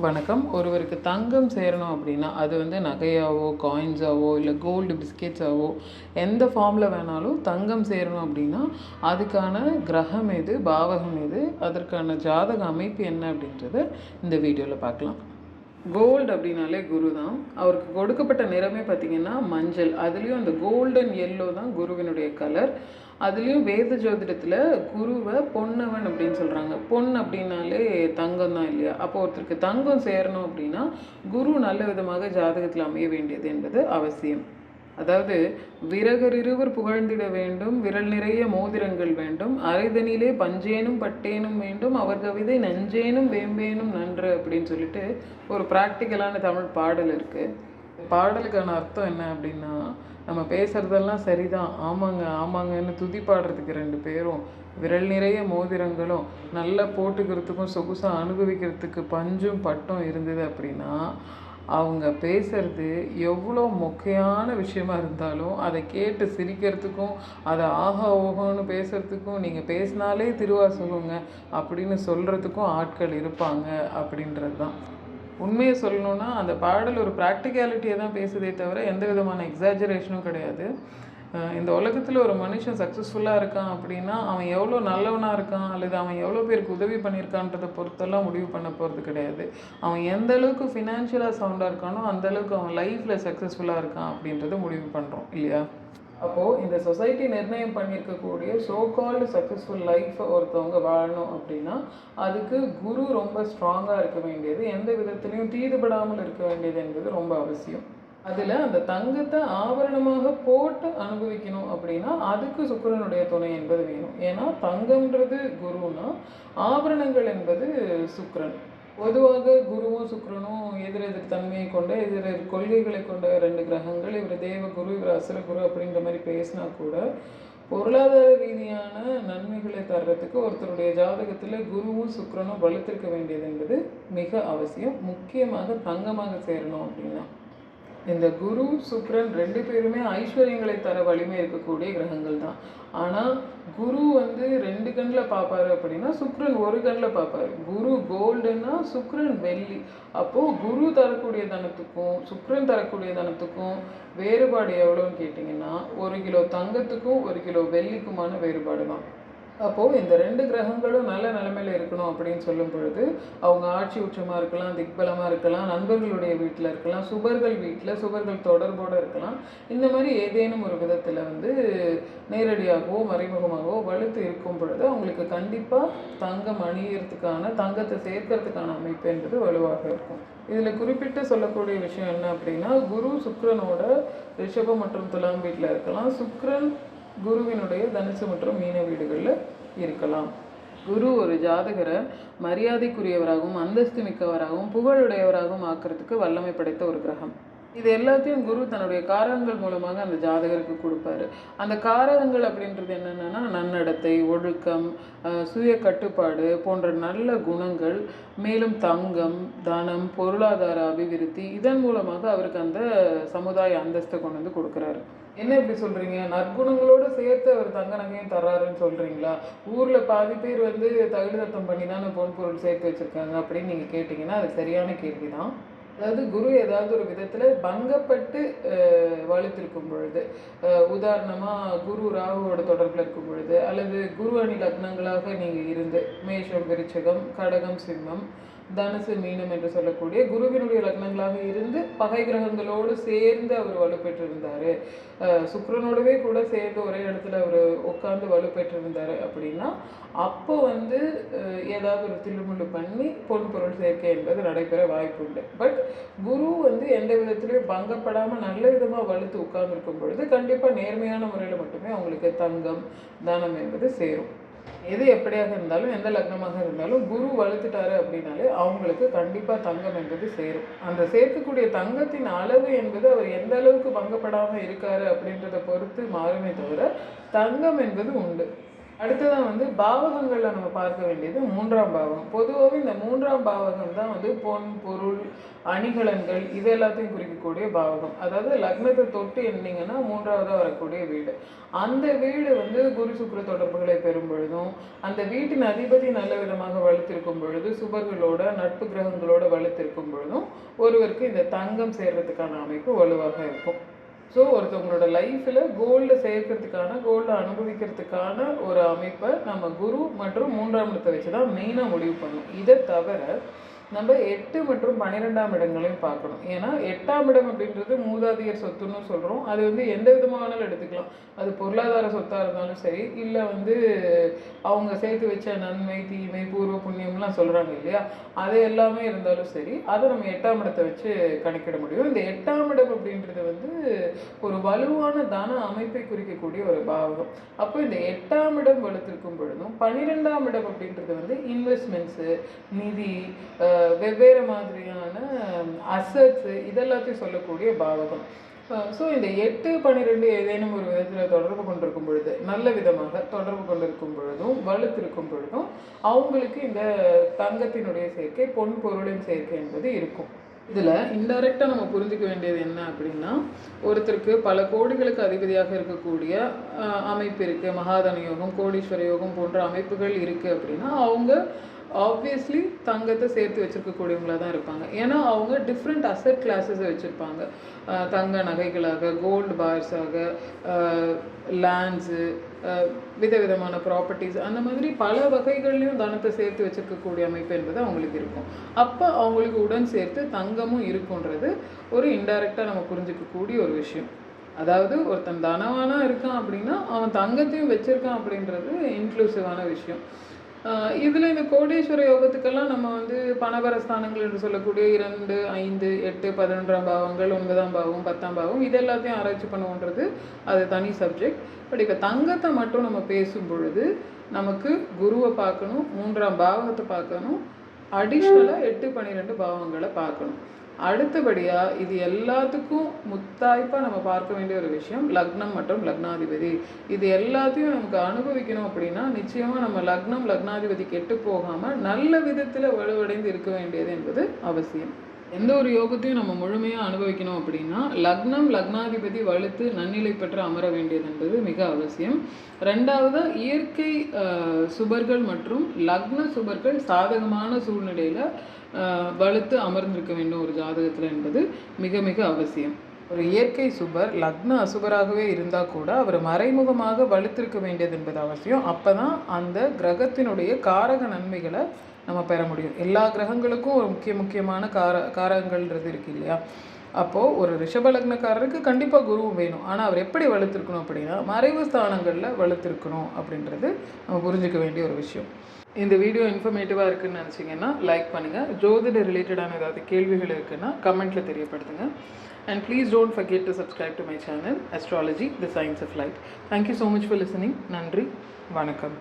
வணக்கம். ஒருவருக்கு தங்கம் சேரணும் அப்படின்னா, அது வந்து நகையாவோ, காயின்ஸாவோ, இல்லை கோல்டு பிஸ்கெட்ஸாவோ எந்த ஃபார்மில் வேணாலும் தங்கம் சேரணும் அப்படின்னா, அதுக்கான கிரகம் எது, பாவகம் எது, அதற்கான ஜாதக அமைப்பு என்ன அப்படின்றத இந்த வீடியோவில் பார்க்கலாம். கோல்டு அப்படின்னாலே குரு தான். அவருக்கு கொடுக்கப்பட்ட நிறமே பார்த்திங்கன்னா மஞ்சள். அதுலேயும் அந்த கோல்டன் எல்லோ தான் குருவினுடைய கலர். அதுலேயும் வேத ஜோதிடத்தில் குருவை பொன்னவன் அப்படின்னு சொல்கிறாங்க. பொன் அப்படின்னாலே தங்கம் தான் இல்லையா? அப்போ ஒருத்தருக்கு தங்கம் சேரணும் அப்படின்னா குரு நல்ல விதமாக ஜாதகத்தில் அமைய வேண்டியது என்பது அவசியம். அதாவது விரகர் இருவர் புகழ்ந்திட வேண்டும், விரல் நிறைய மோதிரங்கள் வேண்டும், அரைதனிலே பஞ்சேனும் பட்டேனும் வேண்டும், அவர் கவிதை நஞ்சேனும் வேம்பேனும் நன்று அப்படின்னு சொல்லிட்டு ஒரு ப்ராக்டிக்கலான தமிழ் பாடல் இருக்குது. பாடலுக்கான அர்த்தம் என்ன அப்படின்னா, நம்ம பேசுகிறதெல்லாம் சரிதான், ஆமாங்க ஆமாங்கன்னு துதி பாடுறதுக்கு ரெண்டு பேரும், விரல் நிறைய மோதிரங்களும் நல்லா போட்டுக்கிறதுக்கும் சொகுசாக அனுபவிக்கிறதுக்கு பஞ்சும் பட்டும் இருந்தது அப்படின்னா, அவங்க பேசுகிறது எவ்வளோ மொக்கையான விஷயமா இருந்தாலும் அதை கேட்டு சிரிக்கிறதுக்கும், அதை ஆஹா ஓஹோன்னு பேசுகிறதுக்கும், நீங்கள் பேசினாலே திருவாசகங்க அப்படின்னு சொல்கிறதுக்கும் ஆட்கள் இருப்பாங்க அப்படின்றது தான். உண்மையை சொல்லணுன்னா அந்த பாடல் ஒரு ப்ராக்டிகாலிட்டியை தான் பேசுதே தவிர எந்த விதமான எக்ஸாஜரேஷனும் கிடையாது. இந்த உலகத்தில் ஒரு மனுஷன் சக்ஸஸ்ஃபுல்லாக இருக்கான் அப்படின்னா அவன் எவ்வளோ நல்லவனாக இருக்கான் அல்லது அவன் எவ்வளோ பேருக்கு உதவி பண்ணியிருக்கான்றதை பொறுத்தெல்லாம் முடிவு பண்ண போகிறது கிடையாது. அவன் எந்த அளவுக்கு ஃபினான்ஷியலாக சவுண்டாக இருக்கானோ அந்தளவுக்கு அவன் லைஃப்பில் சக்ஸஸ்ஃபுல்லாக இருக்கான் அப்படின்றத முடிவு பண்ணுறோம் இல்லையா? அப்போது இந்த சொசைட்டி நிர்ணயம் பண்ணியிருக்கக்கூடிய ஸோ கால்டு சக்ஸஸ்ஃபுல் லைஃப்பை ஒருத்தவங்க வாழணும் அப்படின்னா அதுக்கு குரு ரொம்ப ஸ்ட்ராங்காக இருக்க வேண்டியது, எந்த விதத்துலேயும் தீதுபடாமல் இருக்க வேண்டியது என்பது ரொம்ப அவசியம். அதில் அந்த தங்கத்தை ஆபரணமாக போட்டு அனுபவிக்கணும் அப்படின்னா அதுக்கு சுக்கிரனுடைய துணை என்பது வேணும். ஏன்னா தங்கம்ன்றது குருன்னா, ஆபரணங்கள் என்பது சுக்கிரன். பொதுவாக குருவும் சுக்கிரனும் எதிரெதிர் தன்மையை கொண்ட எதிரெதிர் கொள்கைகளை கொண்ட ரெண்டு கிரகங்கள். இவர் தேவ குரு, இவர் அசுர குரு அப்படின்ற மாதிரி பேசினா கூட பொருளாதார ரீதியான நன்மைகளை தர்றதுக்கு ஒருத்தருடைய ஜாதகத்தில் குருவும் சுக்கிரனும் வலுத்திருக்க வேண்டியது என்பது மிக அவசியம். முக்கியமாக தங்கமாக சேரணும் அப்படின்னா இந்த குரு சுக்கிரன் ரெண்டு பேருமே ஐஸ்வர்யங்களை தர வலிமை இருக்கக்கூடிய கிரகங்கள் தான். ஆனால் குரு வந்து ரெண்டு கண்ணில் பார்ப்பாரு அப்படின்னா சுக்கிரன் ஒரு கண்ணில் பார்ப்பாரு. குரு கோல்டுன்னா சுக்கிரன் வெள்ளி. அப்போது குரு தரக்கூடிய தனத்துக்கும் சுக்கிரன் தரக்கூடிய தனத்துக்கும் வேறுபாடு எவ்வளோன்னு கேட்டிங்கன்னா 1 கிலோ தங்கத்துக்கும் 1 கிலோ வெள்ளிக்குமான வேறுபாடு தான். அப்போது இந்த ரெண்டு கிரகங்களும் நல்ல நிலைமையில் இருக்கணும் அப்படின்னு சொல்லும் பொழுது அவங்க ஆட்சி உச்சமாக இருக்கலாம், திக்பலமாக இருக்கலாம், நண்பர்களுடைய வீட்டில் இருக்கலாம், சுபர்கள் வீட்டில் சுபர்கள் தொடர்போடு இருக்கலாம். இந்த மாதிரி ஏதேனும் ஒரு விதத்தில் வந்து நேரடியாகவோ மறைமுகமாகவோ வலுத்து இருக்கும் பொழுது அவங்களுக்கு கண்டிப்பாக தங்கம் அணியறதுக்கான தங்கத்தை சேர்க்கறதுக்கான அமைப்பு என்பது வலுவாக இருக்கும். இதில் குறிப்பிட்டு சொல்லக்கூடிய விஷயம் என்ன அப்படின்னா, குரு சுக்கிரனோட ரிஷபம் மற்றும் துலாம் வீட்டில் இருக்கலாம், சுக்கிரன் குருவினுடைய தனுசு மற்றும் மீன வீடுகளில் இருக்கலாம். குரு ஒரு ஜாதகரை மரியாதைக்குரியவராகவும் அந்தஸ்து மிக்கவராகவும் புகழுடையவராகவும் ஆக்கிறதுக்கு வல்லமை படைத்த ஒரு கிரகம். இது எல்லாத்தையும் குரு தன்னுடைய காரகங்கள் மூலமாக அந்த ஜாதகருக்கு கொடுப்பாரு. அந்த காரகங்கள் அப்படின்றது என்னென்னா நன்னடத்தை, ஒழுக்கம், சுய கட்டுப்பாடு போன்ற நல்ல குணங்கள், மேலும் தங்கம், தனம், பொருளாதார அபிவிருத்தி, இதன் மூலமாக அவருக்கு அந்த சமுதாய அந்தஸ்தை கொண்டு வந்து கொடுக்குறாரு. என்ன இப்படி சொல்கிறீங்க? நற்குணங்களோடு சேர்த்து அவர் தங்க நகையும் தர்றாருன்னு சொல்கிறீங்களா? ஊரில் பாதி பேர் வந்து தகுடு தத்தம் பண்ணி தான் பொன் பொருள் சேர்த்து வச்சுருக்காங்க அப்படின்னு நீங்கள் கேட்டிங்கன்னா அது சரியான கேள்வி தான். அதாவது குரு ஏதாவது ஒரு விதத்தில் பங்கப்பட்டு வலுத்திருக்கும் பொழுது, உதாரணமாக குரு ராகுவோட தொடர்பில் இருக்கும் பொழுது, அல்லது குரு அணி லக்னங்களாக நீங்கள் இருந்து மேஷம் விருச்சகம் கடகம் சிம்மம் தனுசு மீனம் என்று சொல்லக்கூடிய குருவினுடைய லக்னங்களாக இருந்து பகை கிரகங்களோடு சேர்ந்து அவர் வலுப்பெற்றிருந்தார், சுக்கிரனோடவே கூட சேர்ந்து ஒரே இடத்துல அவர் உட்காந்து வலுப்பெற்றிருந்தார் அப்படின்னா அப்போ வந்து ஏதாவது ஒரு தில்லுமுள்ளு பண்ணி பொன் பொருள் சேர்க்கை என்பது நடைபெற வாய்ப்பு உண்டு. பட் குரு வந்து எந்த விதத்துலையும் பங்கப்படாமல் நல்ல விதமாக வலுத்து உட்கார்ந்துருக்கும் பொழுது கண்டிப்பாக நேர்மையான முறையில் மட்டுமே அவங்களுக்கு தங்கம் தனம் என்பது சேரும். எது எப்படியாக இருந்தாலும் எந்த லக்னமாக இருந்தாலும் குரு வலுத்துட்டாரு அப்படின்னாலே அவங்களுக்கு கண்டிப்பாக தங்கம் என்பது சேரும். அந்த சேர்க்கக்கூடிய தங்கத்தின் அளவு என்பது அவர் எந்த அளவுக்கு பங்கப்படாமல் இருக்காரு அப்படின்றத பொறுத்து மாறுமே தவிர தங்கம் என்பது உண்டு. அடுத்ததான் வந்து பாவகங்களில் நம்ம பார்க்க வேண்டியது 3ஆம் பாவகம். பொதுவாகவே இந்த 3ஆம் பாவகம் தான் வந்து பொன், பொருள், அணிகலன்கள் இது எல்லாத்தையும் குறிக்கக்கூடிய பாவகம். அதாவது லக்னத்தை தொட்டு எண்ணிங்கன்னா 3ஆவதாக வரக்கூடிய வீடு. அந்த வீடு வந்து குரு சுக்கிர தொடர்புகளை பெறும் பொழுதும், அந்த வீட்டின் அதிபதி நல்ல விதமாக வலுத்திருக்கும் பொழுது, சுபர்களோட நட்பு கிரகங்களோட வலுத்திருக்கும் பொழுதும் ஒருவருக்கு இந்த தங்கம் சேர்றதுக்கான அமைப்பு வலுவாக இருக்கும். ஸோ ஒருத்தவங்களோட லைஃப்பில் கோல்டு சேர்க்கறதுக்கான, கோல்டு அனுபவிக்கிறதுக்கான ஒரு அமைப்பை நம்ம குரு மற்றும் 3ஆம் இடத்தை வச்சு தான் மெயினாக முடிவு பண்ணணும். இதை தவிர நம்ம 8 மற்றும் 12ஆம் இடங்களையும் பார்க்கணும். ஏன்னா 8ஆம் இடம் அப்படின்றது மூதாதையர் சொத்துன்னு சொல்கிறோம். அது வந்து எந்த விதமானாலும் எடுத்துக்கலாம். அது பொருளாதார சொத்தாக இருந்தாலும் சரி, இல்லை வந்து அவங்க சேர்த்து வச்ச நன்மை, தீமை, பூர்வ புண்ணியம்லாம் சொல்கிறாங்க இல்லையா, அது எல்லாமே இருந்தாலும் சரி, அதை நம்ம 8ஆம் இடத்தை வச்சு கணக்கிட முடியும். இந்த 8ஆம் இடம் அப்படின்றது வந்து ஒரு வலுவான தன அமைப்பை குறிக்கக்கூடிய ஒரு பாவகம். அப்போ இந்த 8ஆம் இடம் வலுத்திருக்கும் பொழுதும் 12ஆம் இடம் அப்படின்றது வந்து இன்வெஸ்ட்மெண்ட்ஸு, நிதி, வெவ்வேறு மாதிரியான அசட்ஸு இதெல்லாத்தையும் சொல்லக்கூடிய பாவகம். ஸோ இந்த 8, 12 ஏதேனும் ஒரு விதத்தில் தொடர்பு கொண்டிருக்கும் பொழுது, நல்ல விதமாக தொடர்பு கொண்டிருக்கும் பொழுதும் வலுத்திருக்கும் பொழுதும் அவங்களுக்கு இந்த தங்கத்தினுடைய சேர்க்கை, பொன் பொருளின் சேர்க்கை என்பது இருக்கும். இதில் இன்டைரக்டாக நம்ம புரிஞ்சிக்க வேண்டியது என்ன அப்படின்னா, ஒருத்தருக்கு பல கோடிகளுக்கு அதிபதியாக இருக்கக்கூடிய அமைப்பு இருக்குது, மகாதன யோகம், கோடீஸ்வர யோகம் போன்ற அமைப்புகள் இருக்குது அப்படின்னா அவங்க ஆப்வியஸ்லி தங்கத்தை சேர்த்து வச்சுருக்கக்கூடியவங்களாக தான் இருப்பாங்க. ஏன்னா அவங்க டிஃப்ரெண்ட் அசட் கிளாஸஸை வச்சுருப்பாங்க. தங்க நகைகளாக, கோல்டு பார்ஸாக, லேண்ட்ஸு, விதவிதமான ப்ராப்பர்ட்டிஸ், அந்த மாதிரி பல வகைகள்லையும் தனத்தை சேர்த்து வச்சுருக்கக்கூடிய அமைப்பு என்பது அவங்களுக்கு இருக்கும். அப்போ அவங்களுக்கு உடன் சேர்த்து தங்கமும் இருக்குன்றது ஒரு இன்டைரக்டாக நம்ம புரிஞ்சிக்கக்கூடிய ஒரு விஷயம். அதாவது ஒருத்தன் தனவானாக இருக்கான் அப்படின்னா அவன் தங்கத்தையும் வச்சுருக்கான் அப்படின்றது இன்க்ளூசிவான விஷயம். இதில் இந்த கோடீஸ்வர யோகத்துக்கெல்லாம் நம்ம வந்து பணபரஸ்தானங்கள் என்று சொல்லக்கூடிய 2, 5, 8, 11ஆம் பாவங்கள், 9ஆம் பாவம், 10ஆம் பாவம் இது எல்லாத்தையும் ஆராய்ச்சி பண்ணுவோன்றது அது தனி சப்ஜெக்ட். பட் இப்போ தங்கத்தை மட்டும் நம்ம பேசும் பொழுது நமக்கு குருவை பார்க்கணும், 3ஆம் பாவகத்தை பார்க்கணும், அடிஷ்னலாக 8, 12 பாவங்களை பார்க்கணும். அடுத்தபடியாக இது எல்லாத்துக்கும் முத்தாய்ப்பாக நம்ம பார்க்க வேண்டிய ஒரு விஷயம் லக்னம் மற்றும் லக்னாதிபதி. இது எல்லாத்தையும் நமக்கு அனுபவிக்கணும் அப்படின்னா நிச்சயமாக நம்ம லக்னம், லக்னாதிபதி கெட்டு போகாமல் நல்ல விதத்தில் வலுவடைந்து இருக்க வேண்டியது என்பது அவசியம். எந்த ஒரு யோகத்தையும் நம்ம முழுமையாக அனுபவிக்கணும் அப்படின்னா லக்னம், லக்னாதிபதி வலுத்து நன்னிலை பெற்று அமர வேண்டியது என்பது மிக அவசியம். ரெண்டாவது, இயற்கை சுபர்கள் மற்றும் லக்ன சுபர்கள் சாதகமான சூழ்நிலையில் வலுத்து அமர்ந்திருக்க வேண்டும் ஒரு ஜாதகத்தில் என்பது மிக மிக அவசியம். ஒரு இயற்கை சுபர் லக்ன அசுபராகவே இருந்தால் கூட அவர் மறைமுகமாக வலுத்திருக்க வேண்டியது என்பது அவசியம். அப்போ தான் அந்த கிரகத்தினுடைய காரக நன்மைகளை நம்ம பெற முடியும். எல்லா கிரகங்களுக்கும் ஒரு முக்கியமான காரகங்கள்ன்றது இருக்குது இல்லையா. அப்போது ஒரு ரிஷப லக்னக்காரருக்கு கண்டிப்பாக குருவும் வேணும். ஆனால் அவர் எப்படி வலுத்திருக்கணும் அப்படின்னா மறைவு ஸ்தானங்களில் வலுத்திருக்கணும் அப்படின்றது நம்ம புரிஞ்சிக்க வேண்டிய ஒரு விஷயம். இந்த வீடியோ இன்ஃபர்மேட்டிவாக இருக்குதுன்னு நினச்சிங்கன்னா லைக் பண்ணுங்கள். ஜோதிட ரிலேட்டடான ஏதாவது கேள்விகள் இருக்குன்னா கமெண்ட்டில் தெரியப்படுத்துங்க. And please don't forget to subscribe to my channel, Astrology, The Science of Light. Thank you so much for listening. நன்றி, வணக்கம்.